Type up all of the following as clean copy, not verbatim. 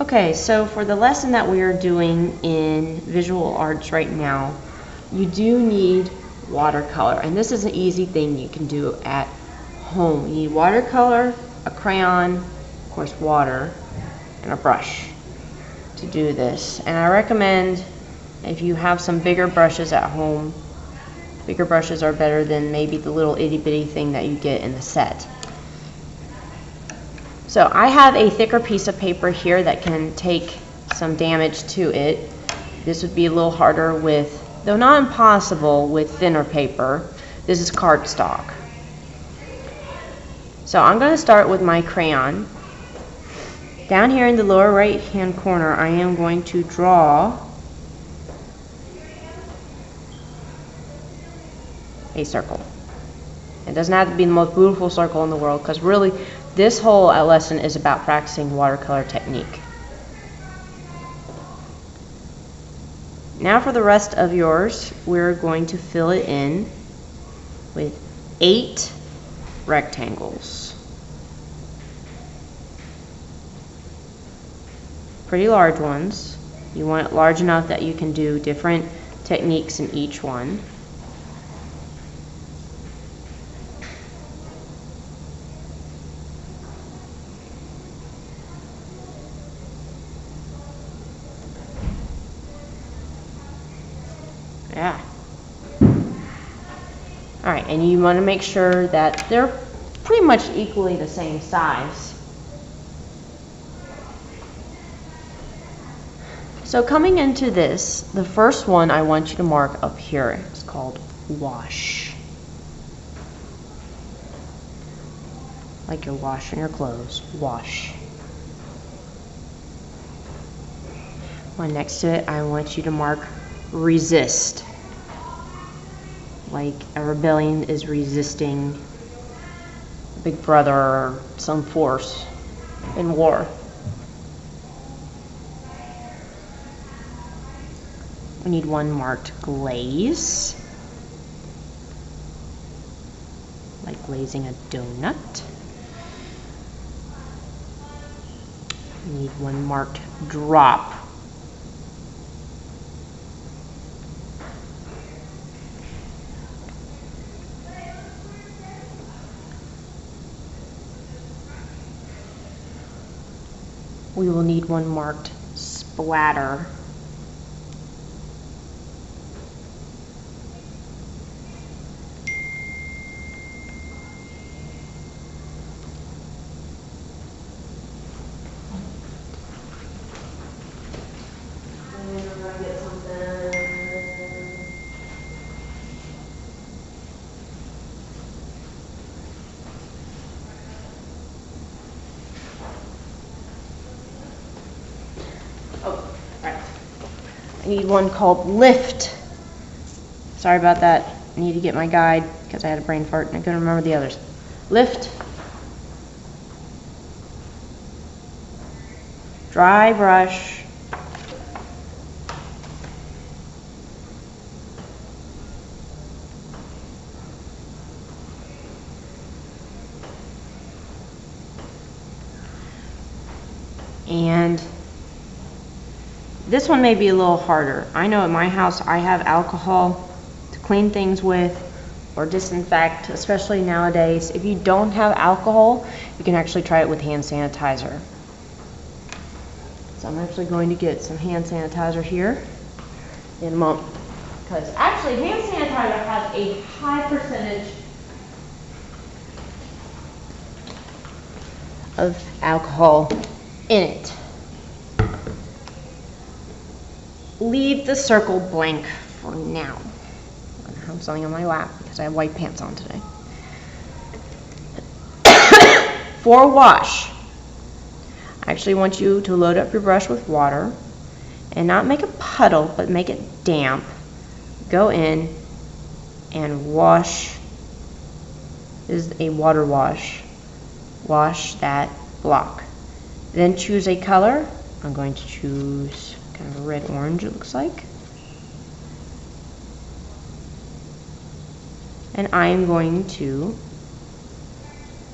Okay, so for the lesson that we are doing in visual arts right now, you do need watercolor, and this is an easy thing you can do at home. You need watercolor, a crayon, of course water, and a brush to do this. And I recommend, if you have some bigger brushes at home, bigger brushes are better than maybe the little itty bitty thing that you get in the set. So I have a thicker piece of paper here that can take some damage to it. This would be a little harder with, though not impossible, with thinner paper. This is cardstock. So I'm going to start with my crayon. Down here in the lower right hand corner, I am going to draw a circle. It doesn't have to be the most beautiful circle in the world, because really this whole lesson is about practicing watercolor technique. Now for the rest of yours, we're going to fill it in with 8 rectangles. Pretty large ones. You want it large enough that you can do different techniques in each one. Yeah. Alright, and you want to make sure that they're pretty much equally the same size. So coming into this, the first one I want you to mark up here. It's called wash. Like you're washing your clothes. Wash. One next to it, I want you to mark resist. Like a rebellion is resisting Big Brother or some force in war. We need one marked glaze, like glazing a donut. We need one marked drop. We will need one marked splatter. Oh, right. I need one called lift. Sorry about that. I need to get my guide because I had a brain fart and I couldn't remember the others. Lift. Dry brush. And this one may be a little harder. I know at my house I have alcohol to clean things with or disinfect, especially nowadays. If you don't have alcohol, you can actually try it with hand sanitizer. So I'm actually going to get some hand sanitizer here in a moment. Because actually hand sanitizer has a high percentage of alcohol in it. Leave the circle blank for now. I have something on my lap because I have white pants on today. For wash, I actually want you to load up your brush with water and not make a puddle, but make it damp. Go in and wash. This is a water wash. Wash that block. Then choose a color. I'm going to choose kind of a red-orange, it looks like. And I am going to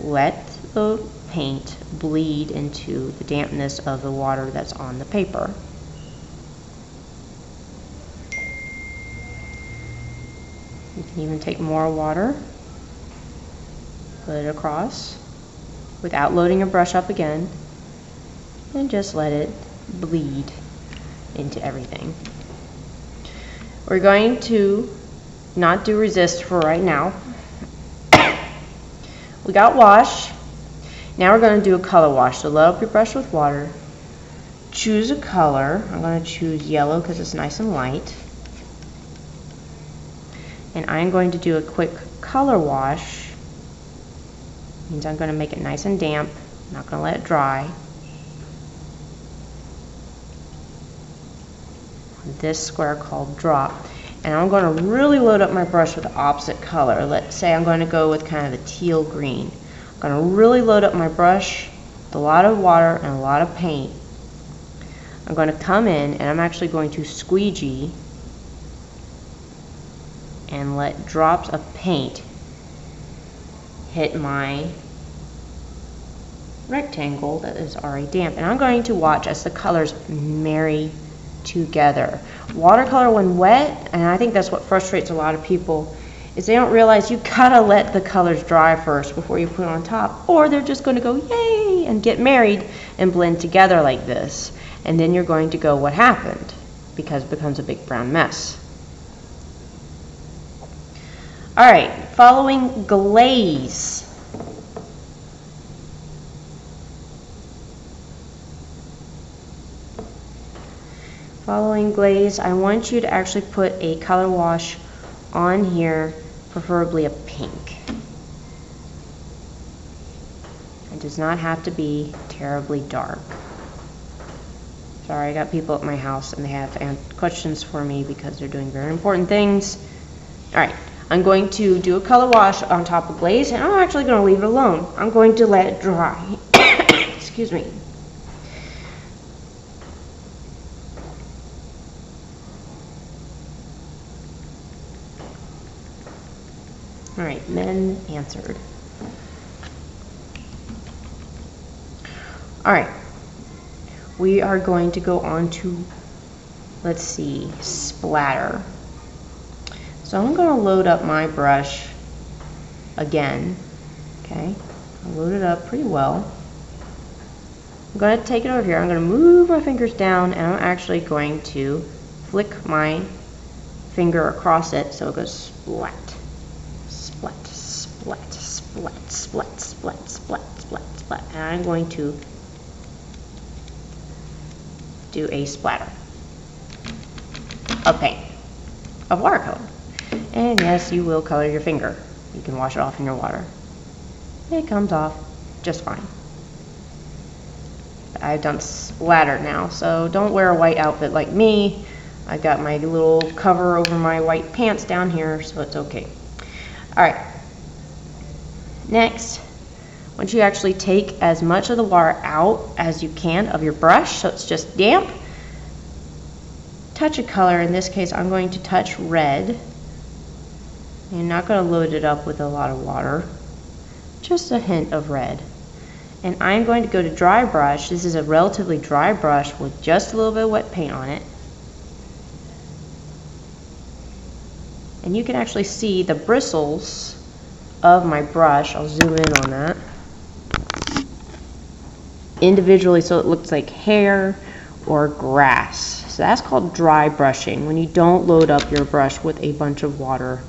let the paint bleed into the dampness of the water that's on the paper. You can even take more water, put it across without loading your brush up again, and just let it bleed into everything. We're going to not do resist for right now. We got wash. Now we're going to do a color wash. So load up your brush with water. Choose a color. I'm going to choose yellow because it's nice and light. And I'm going to do a quick color wash. Means I'm going to make it nice and damp. I'm not going to let it dry. This square called drop. And I'm going to really load up my brush with the opposite color. Let's say I'm going to go with kind of a teal green. I'm going to really load up my brush with a lot of water and a lot of paint. I'm going to come in and I'm actually going to squeegee and let drops of paint hit my rectangle that is already damp. And I'm going to watch as the colors marry together. Watercolor when wet, and I think that's what frustrates a lot of people, is they don't realize you gotta let the colors dry first before you put it on top, or they're just going to go yay and get married and blend together like this, and then you're going to go what happened, because it becomes a big brown mess. Alright, following glaze. Following glaze, I want you to actually put a color wash on here, preferably a pink. It does not have to be terribly dark. Sorry, I got people at my house and they have questions for me because they're doing very important things. Alright, I'm going to do a color wash on top of glaze, and I'm actually going to leave it alone. I'm going to let it dry. Excuse me. Alright, men answered. Alright, we are going to go on to, let's see, splatter. So I'm going to load up my brush again. Okay, I'll load it up pretty well. I'm going to take it over here. I'm going to move my fingers down, and I'm actually going to flick my finger across it so it goes splat. Splat, splat, splat, splat, splat, splat, splat, splat. And I'm going to do a splatter of paint, of watercolor. And yes, you will color your finger. You can wash it off in your water. It comes off just fine. I've done splatter now, so don't wear a white outfit like me. I've got my little cover over my white pants down here, so it's okay. Alright, next, once you actually take as much of the water out as you can of your brush, so it's just damp, touch a color. In this case, I'm going to touch red. You're not going to load it up with a lot of water, just a hint of red. And I'm going to go to dry brush. This is a relatively dry brush with just a little bit of wet paint on it. And you can actually see the bristles of my brush. I'll zoom in on that. Individually, so it looks like hair or grass. So that's called dry brushing, when you don't load up your brush with a bunch of water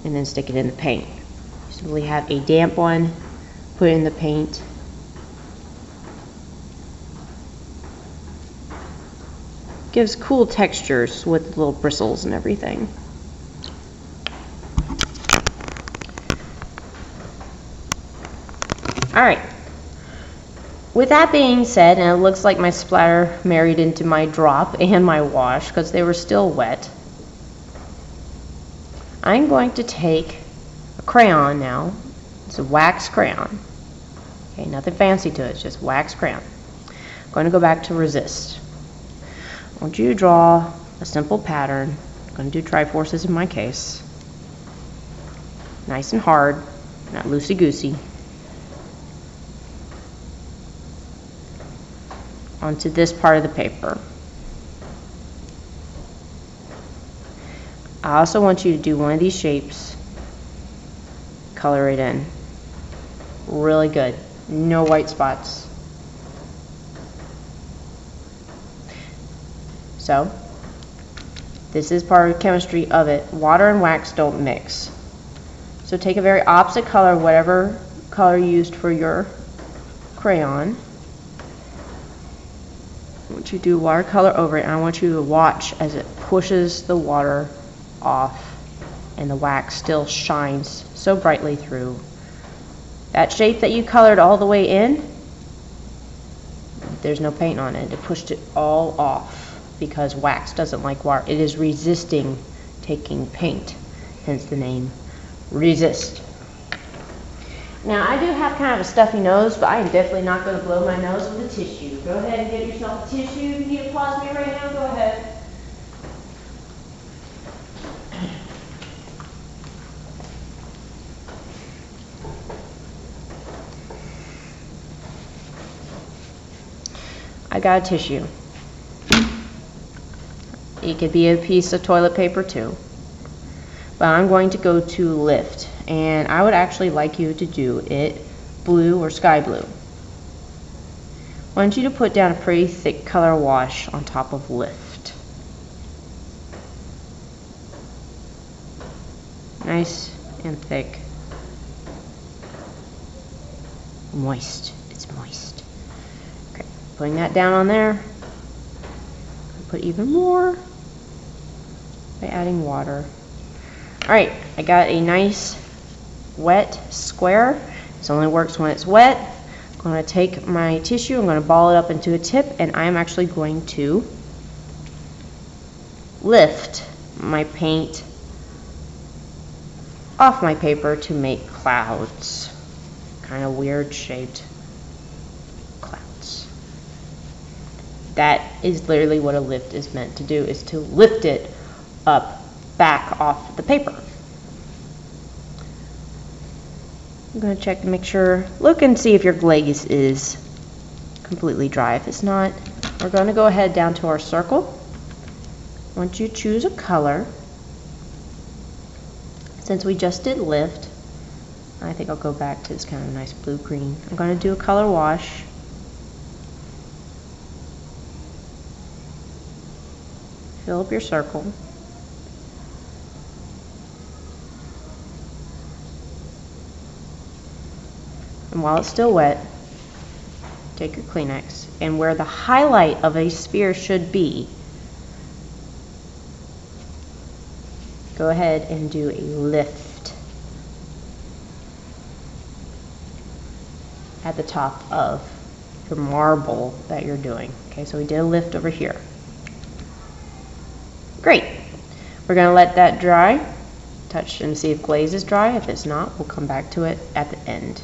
and then stick it in the paint. You simply have a damp one, put it in the paint. Gives cool textures with little bristles and everything. Alright, with that being said, and it looks like my splatter married into my drop and my wash because they were still wet, I'm going to take a crayon now. It's a wax crayon. Okay, nothing fancy to it, it's just wax crayon. I'm going to go back to resist. I want you to draw a simple pattern. I'm going to do Triforces in my case. Nice and hard, not loosey-goosey. onto this part of the paper. I also want you to do one of these shapes, color it in. Really good. No white spots. So, this is part of the chemistry of it. Water and wax don't mix. So take a very opposite color, whatever color you used for your crayon. I want you to do watercolor over it, and I want you to watch as it pushes the water off and the wax still shines so brightly through. That shape that you colored all the way in, there's no paint on it. It pushed it all off because wax doesn't like water. It is resisting taking paint, hence the name resist. Now I do have kind of a stuffy nose, but I am definitely not going to blow my nose with a tissue. Go ahead and get yourself a tissue. If you need to pause me right now, go ahead. I got a tissue. It could be a piece of toilet paper too. But I'm going to go to lift, and I would actually like you to do it blue or sky blue. I want you to put down a pretty thick color wash on top of lift. Nice and thick. Moist. It's moist. Okay, putting that down on there. Put even more by adding water. Alright, I got a nice wet square. This only works when it's wet. I'm going to take my tissue, I'm going to ball it up into a tip, and I'm actually going to lift my paint off my paper to make clouds. Kind of weird shaped clouds. That is literally what a lift is meant to do, is to lift it up back off the paper. I'm going to check to make sure, look and see if your glaze is completely dry. If it's not, we're going to go ahead down to our circle. Once you choose a color, since we just did lift, I think I'll go back to this kind of nice blue-green. I'm going to do a color wash. Fill up your circle. And while it's still wet, take your Kleenex, and where the highlight of a sphere should be, go ahead and do a lift at the top of your marble that you're doing. Okay, so we did a lift over here. Great. We're going to let that dry. Touch and see if glaze is dry. If it's not, we'll come back to it at the end.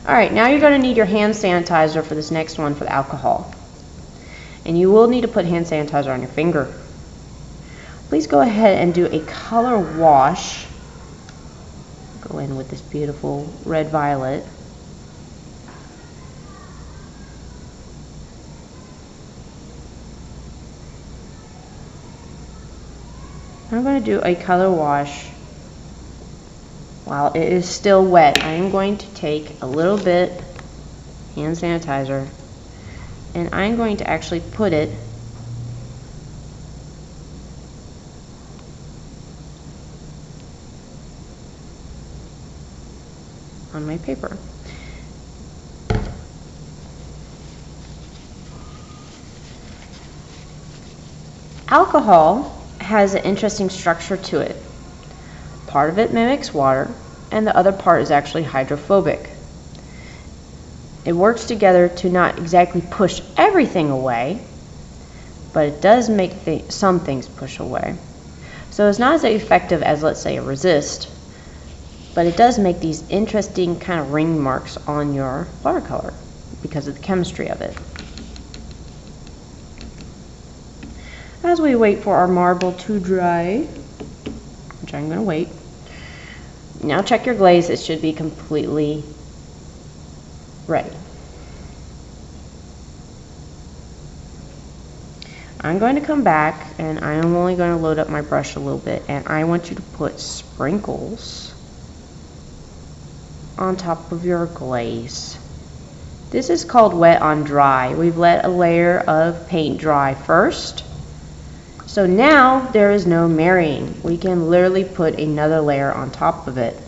Alright, now you're going to need your hand sanitizer for this next one for the alcohol. And you will need to put hand sanitizer on your finger. Please go ahead and do a color wash. Go in with this beautiful red-violet. I'm going to do a color wash while it is still wet. I am going to take a little bit hand sanitizer, and I'm going to actually put it on my paper. Alcohol has an interesting structure to it. Part of it mimics water, and the other part is actually hydrophobic. It works together to not exactly push everything away, but it does make some things push away. So it's not as effective as, let's say, a resist, but it does make these interesting kind of ring marks on your watercolor because of the chemistry of it. As we wait for our marble to dry, which I'm going to wait, now check your glaze. It should be completely ready. I'm going to come back and I'm only going to load up my brush a little bit, and I want you to put sprinkles on top of your glaze. This is called wet on dry. We've let a layer of paint dry first. So now there is no marrying. We can literally put another layer on top of it.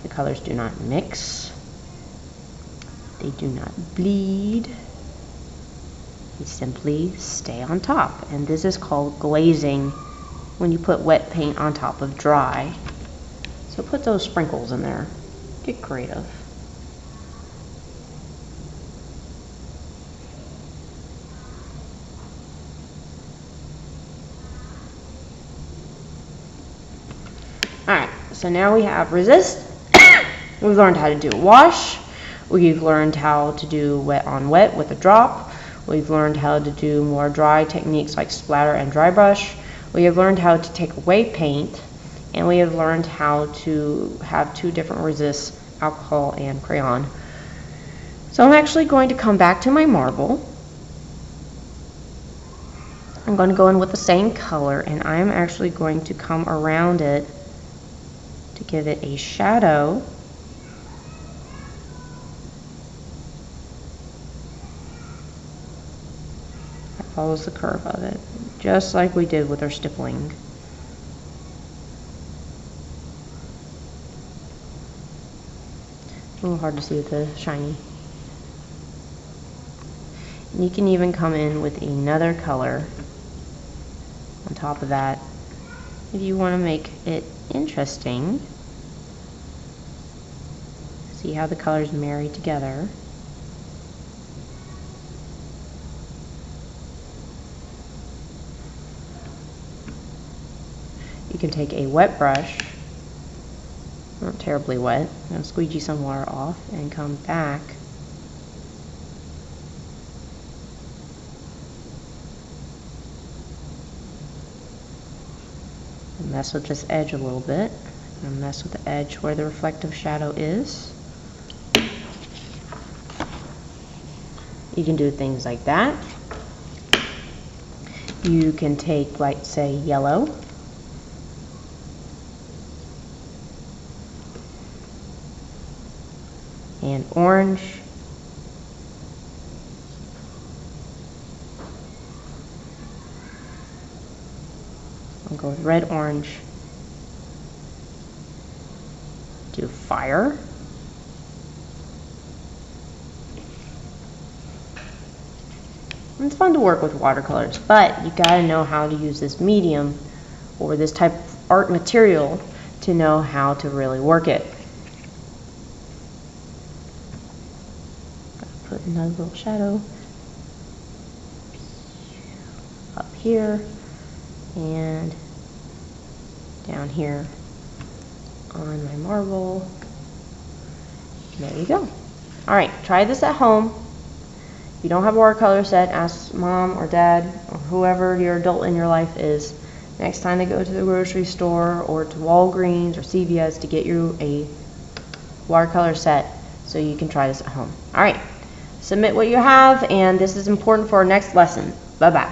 The colors do not mix. They do not bleed. They simply stay on top. And this is called glazing when you put wet paint on top of dry. So put those sprinkles in there. Get creative. Alright, so now we have resist. We've learned how to do a wash. We've learned how to do wet on wet with a drop. We've learned how to do more dry techniques like splatter and dry brush. We have learned how to take away paint, and we have learned how to have two different resists, alcohol and crayon. So I'm actually going to come back to my marble. I'm going to go in with the same color, and I'm actually going to come around it to give it a shadow. That follows the curve of it, just like we did with our stippling. A little hard to see with the shiny. And you can even come in with another color on top of that if you want to make it interesting. See how the colors marry together. You can take a wet brush, not terribly wet, and squeegee some water off and come back and mess with this edge a little bit, and mess with the edge where the reflective shadow is. You can do things like that. You can take, like, say, yellow, and orange, I'll go with red, orange, do fire, it's fun to work with watercolors, but you gotta know how to use this medium or this type of art material to know how to really work it. Put another little shadow up here and down here on my marble. There you go. Alright, try this at home. If you don't have a watercolor set, ask mom or dad or whoever your adult in your life is next time they go to the grocery store or to Walgreens or CVS to get you a watercolor set so you can try this at home. Alright. Submit what you have, and this is important for our next lesson. Bye-bye.